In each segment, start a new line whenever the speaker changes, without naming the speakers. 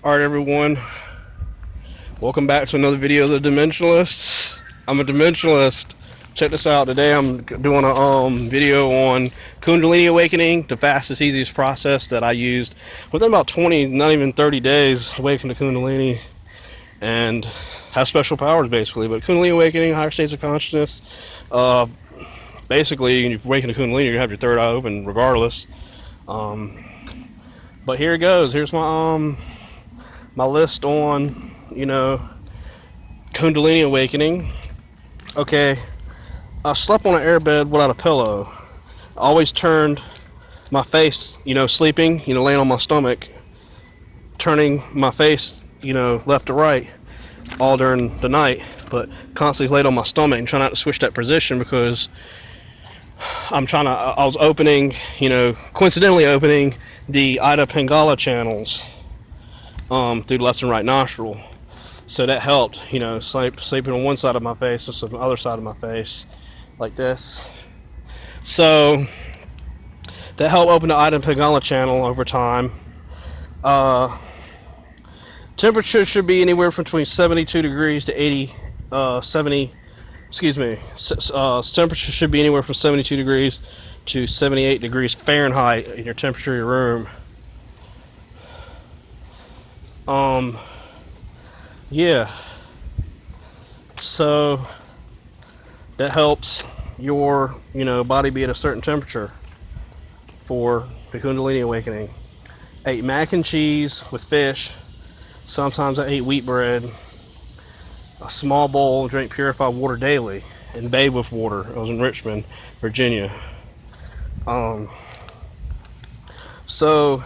Alright everyone, welcome back to another video of the Dimensionalists. I'm a Dimensionalist. Check this out. Today I'm doing a video on Kundalini awakening, the fastest, easiest process that I used within about 20, not even 30 days, awaken to Kundalini and have special powers basically. But Kundalini awakening, higher states of consciousness, basically if you awaken to Kundalini you have your third eye open regardless. But here it goes. Here's my list on, Kundalini awakening. Okay, I slept on an airbed without a pillow. I always turned my face, sleeping, laying on my stomach, turning my face, left to right all during the night, but constantly laid on my stomach and trying not to switch that position because I was opening, coincidentally opening the Ida Pingala channels through the left and right nostril. So that helped, sleeping on one side of my face, just on the other side of my face, like this. So that helped open the Ida Pingala channel over time. Temperature should be anywhere from between 72 degrees to 70, excuse me, temperature should be anywhere from 72 degrees to 78 degrees Fahrenheit in your temperature of your room. Yeah, so that helps your body be at a certain temperature for the Kundalini awakening. I ate mac and cheese with fish. Sometimes I ate wheat bread, a small bowl, drink purified water daily, and bathe with water. I was in Richmond, Virginia. So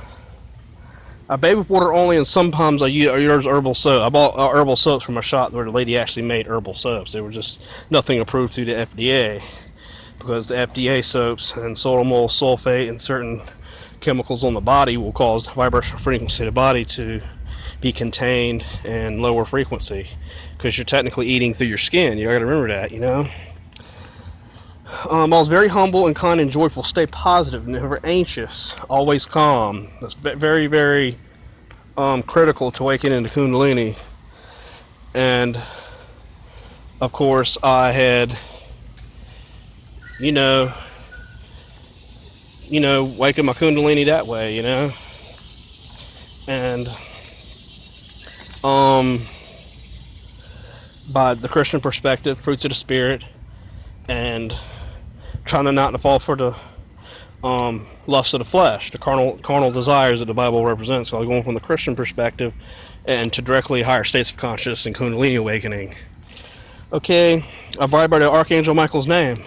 I bathe with water only, and sometimes I use herbal soap. I bought herbal soaps from a shop where the lady actually made herbal soaps. They were just nothing approved through the FDA, because the FDA soaps and sodium sulfate and certain chemicals on the body will cause vibrational frequency of the body to be contained and lower frequency, because you're technically eating through your skin. You gotta remember that, I was very humble and kind and joyful. Stay positive, never anxious, always calm. That's very, very critical to awakening into Kundalini. And of course, I had, waking my Kundalini that way, and by the Christian perspective, fruits of the Spirit, and trying not to fall for the lust of the flesh, the carnal desires that the Bible represents. So I was going from the Christian perspective and to directly higher states of consciousness and Kundalini awakening. Okay, I vibrated Archangel Michael's name,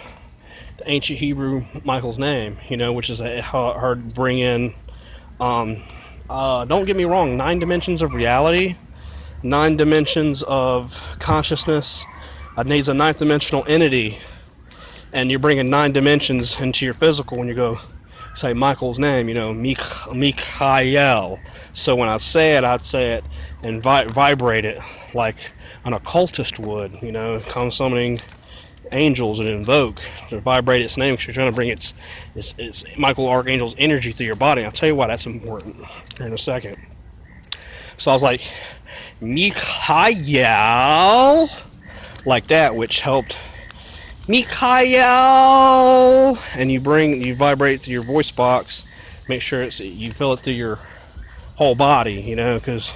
the ancient Hebrew Michael's name, which is hard to bring in. Don't get me wrong, 9 dimensions of reality, 9 dimensions of consciousness. Needs a 9th dimensional entity. And you're bringing 9 dimensions into your physical when you go say Michael's name, Mikhael. So when I say it, I'd say it and vibrate it like an occultist would, come summoning angels and invoke to vibrate its name, because you're trying to bring its Michael Archangel's energy through your body. I'll tell you why that's important here in a second. So I was like, Mikhael, like that, which helped Mikhael, and you vibrate through your voice box. Make sure you feel it through your whole body, because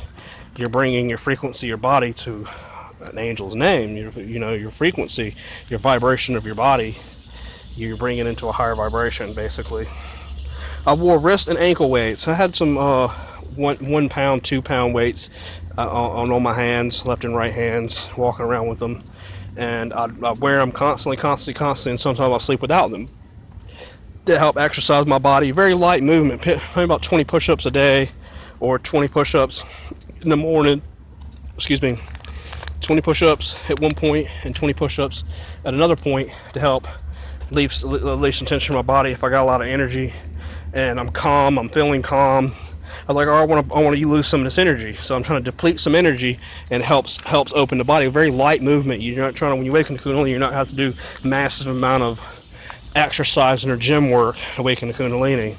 you're bringing your frequency, your body to an angel's name. Your frequency, your vibration of your body, you're bringing it into a higher vibration, basically. I wore wrist and ankle weights. I had some 1 pound, 2 pound weights on all my hands, left and right hands, walking around with them. And I wear them constantly, and sometimes I'll sleep without them. They help exercise my body. Very light movement, maybe about 20 push-ups a day, or 20 push-ups in the morning. 20 push-ups at one point and 20 push-ups at another point to help relieve some tension in my body if I got a lot of energy and I'm calm, I'm feeling calm. I was like, I want to lose some of this energy, so I'm trying to deplete some energy, and helps open the body. A very light movement. You're not trying to, when you awaken to Kundalini, you're not have to do massive amount of exercise or gym work to awaken to Kundalini.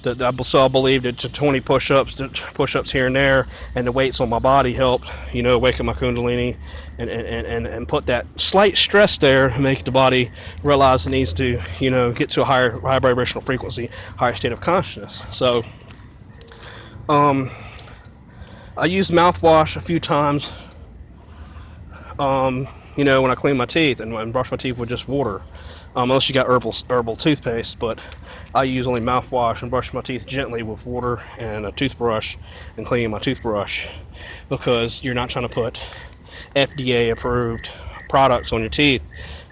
So I believe that to 20 push-ups here and there, and the weights on my body helped, awaken my Kundalini, and put that slight stress there to make the body realize it needs to, get to a higher vibrational frequency, higher state of consciousness. So, I used mouthwash a few times, when I clean my teeth and brush my teeth with just water. Unless you got herbal toothpaste, but I use only mouthwash and brush my teeth gently with water and a toothbrush and cleaning my toothbrush, because you're not trying to put FDA approved products on your teeth,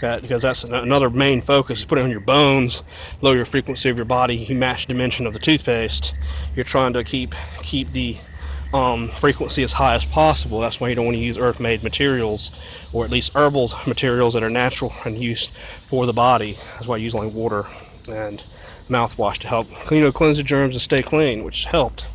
because that's another main focus, is put it on your bones, lower your frequency of your body. You match dimension of the toothpaste. You're trying to keep the frequency as high as possible. That's why you don't want to use earth-made materials, or at least herbal materials that are natural and used for the body. That's why I use only water and mouthwash to help cleanse the germs and stay clean, which helped.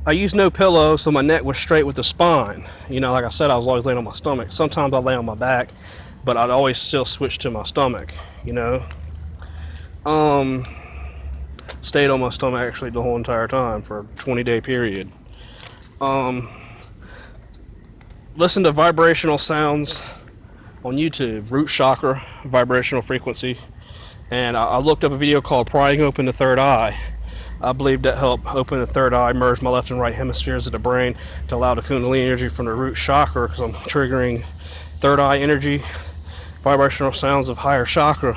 I used no pillow, so my neck was straight with the spine. Like I said, I was always laying on my stomach. Sometimes I lay on my back, but I'd always still switch to my stomach. Stayed on my stomach actually the whole entire time for a 20-day period. Listen to vibrational sounds on YouTube, root chakra, vibrational frequency, and I looked up a video called Prying Open the Third Eye. I believe that helped open the third eye, merge my left and right hemispheres of the brain to allow the Kundalini energy from the root chakra, because I'm triggering third eye energy, vibrational sounds of higher chakra,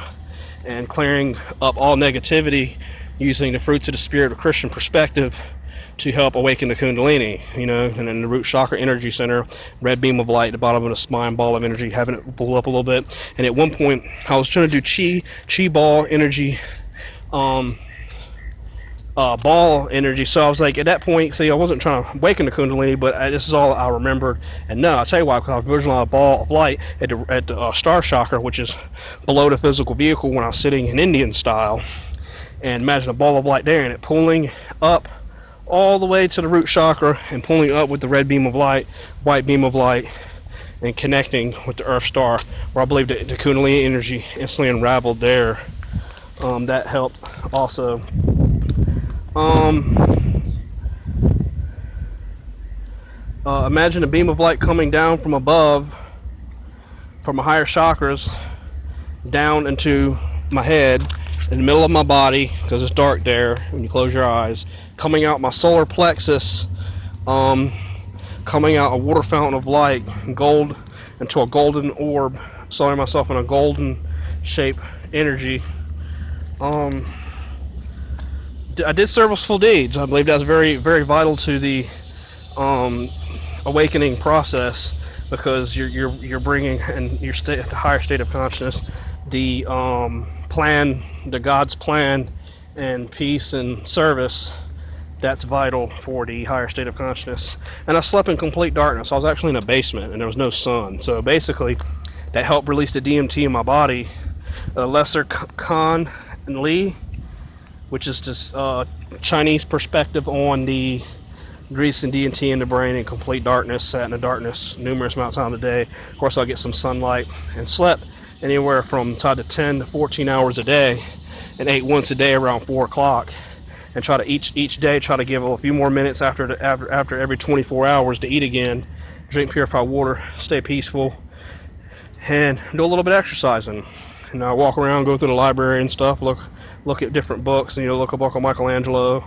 and clearing up all negativity using the fruits of the spirit of Christian perspective to help awaken the Kundalini, and then the root chakra energy center, red beam of light at the bottom of the spine, ball of energy, having it pull up a little bit. And at one point, I was trying to do chi ball energy, ball energy. So I was like, at that point, see, I wasn't trying to awaken the Kundalini, but this is all I remembered. And no, I'll tell you why, because I was visualizing a ball of light at the star chakra, which is below the physical vehicle, when I was sitting in Indian style. And imagine a ball of light there, and it pulling up all the way to the root chakra and pulling up with the red beam of light, white beam of light, and connecting with the earth star, where I believe the Kundalini energy instantly unraveled there. That helped also. Imagine a beam of light coming down from above, from my higher chakras, down into my head, in the middle of my body, because it's dark there when you close your eyes, coming out my solar plexus, coming out a water fountain of light, gold, into a golden orb, selling myself in a golden shape energy. I did serviceful deeds. I believe that's very, very vital to the awakening process, because you're bringing in your higher state of consciousness the plan, the God's plan, and peace and service. That's vital for the higher state of consciousness. And I slept in complete darkness. I was actually in a basement and there was no sun. So basically, that helped release the DMT in my body. Lesser Khan and Lee, which is this Chinese perspective on the grease and DMT in the brain in complete darkness, sat in the darkness numerous amounts of time of the day. Of course, I'll get some sunlight, and slept anywhere from 10 to 14 hours a day, and ate once a day around 4 o'clock, and try to each day try to give a few more minutes after every 24 hours to eat again, drink purified water, stay peaceful, and do a little bit of exercising. And I walk around, go through the library and stuff, look at different books, and look at a book on Michelangelo,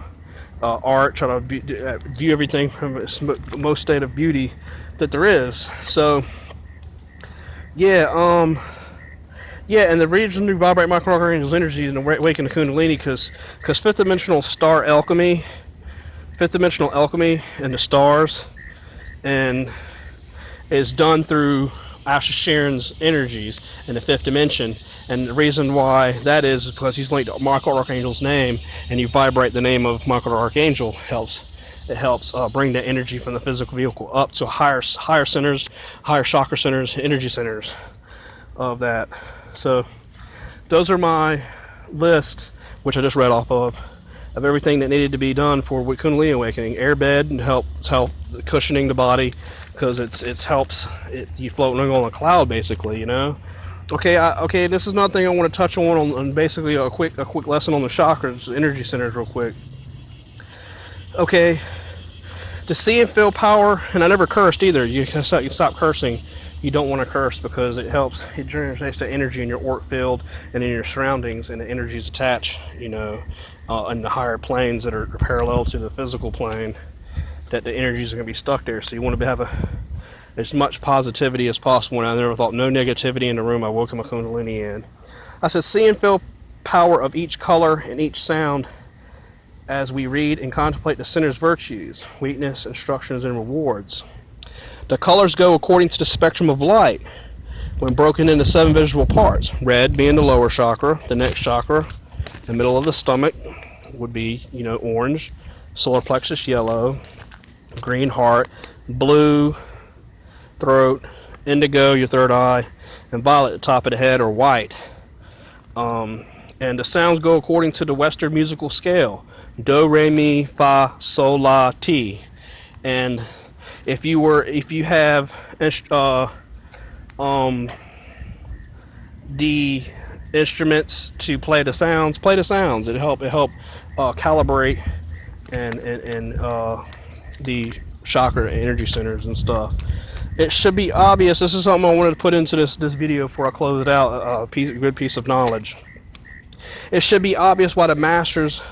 art, try to view everything from its most state of beauty that there is. So and the reason to vibrate microarchangels energy and awaken the Kundalini, because fifth dimensional alchemy and the stars, and is done through Asha Sharon's energies in the fifth dimension. And the reason why that is because he's linked to Michael Archangel's name, and you vibrate the name of Michael Archangel. It helps bring the energy from the physical vehicle up to higher centers, higher chakra centers, energy centers of that. So those are my list, which I just read off of everything that needed to be done for Kundalini awakening. Airbed helps cushioning the body, because it helps you floating on a cloud basically, Okay, this is another thing I want to touch on basically a quick lesson on the chakras, energy centers, real quick. Okay, to see and feel power, and I never cursed either. You can stop cursing. You don't want to curse because it helps. It generates the energy in your auric field and in your surroundings, and the energy is attached, in the higher planes that are parallel to the physical plane. That the energies are going to be stuck there. So you want to have as much positivity as possible. And I never thought no negativity in the room. I woke my Kundalini in. I said, see and feel power of each color and each sound as we read and contemplate the center's virtues, weakness, instructions, and rewards. The colors go according to the spectrum of light when broken into 7 visible parts. Red being the lower chakra, the next chakra, the middle of the stomach would be, orange, solar plexus yellow, green heart, blue throat, indigo your third eye, and violet the top of the head, or white. And the sounds go according to the Western musical scale: do, re, mi, fa, sol, la, ti. And if you have the instruments to play the sounds. It help calibrate and the chakra energy centers and stuff. It should be obvious. This is something I wanted to put into this video before I close it out. A good piece of knowledge. It should be obvious why the masters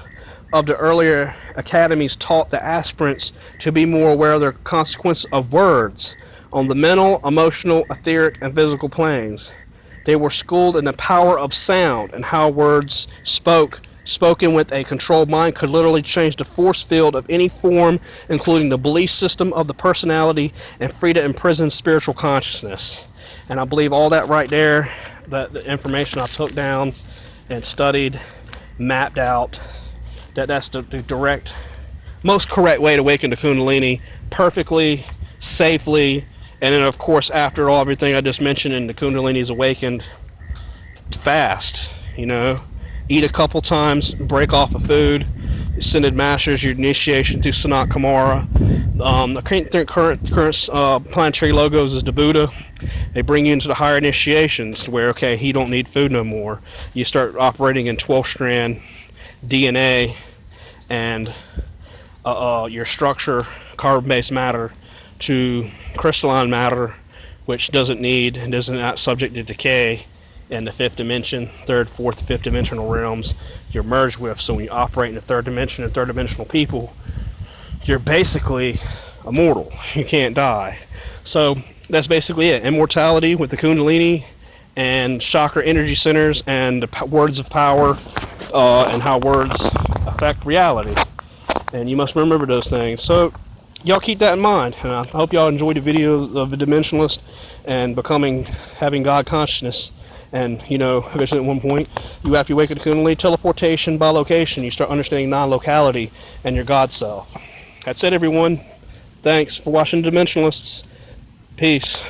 of the earlier academies taught the aspirants to be more aware of the consequence of words on the mental, emotional, etheric, and physical planes. They were schooled in the power of sound and how words spoken with a controlled mind could literally change the force field of any form, including the belief system of the personality, and free to imprison spiritual consciousness. And I believe all that right there, the information I took down and studied, mapped out, that's the direct, most correct way to awaken the Kundalini perfectly, safely, and then of course after everything I just mentioned and the Kundalini is awakened, fast, eat a couple times, break off of food, ascended masters, your initiation through Sanat Kumara. The current planetary logos is the Buddha. They bring you into the higher initiations where, he don't need food no more. You start operating in 12-strand DNA and your structure, carbon-based matter, to crystalline matter, which doesn't need and is not subject to decay in the 5th dimension, 3rd, 4th, 5th dimensional realms you're merged with. So when you operate in the 3rd dimension and 3rd dimensional people, you're basically immortal. You can't die. So that's basically it. Immortality with the Kundalini and chakra energy centers and the words of power and how words affect reality. And you must remember those things. So y'all keep that in mind. And I hope y'all enjoyed the video of the Dimensionalist and having God consciousness. And, eventually at one point, after you wake up to Kundalini, teleportation by location, you start understanding non-locality and your God self. That's it, everyone. Thanks for watching Dimensionalists. Peace.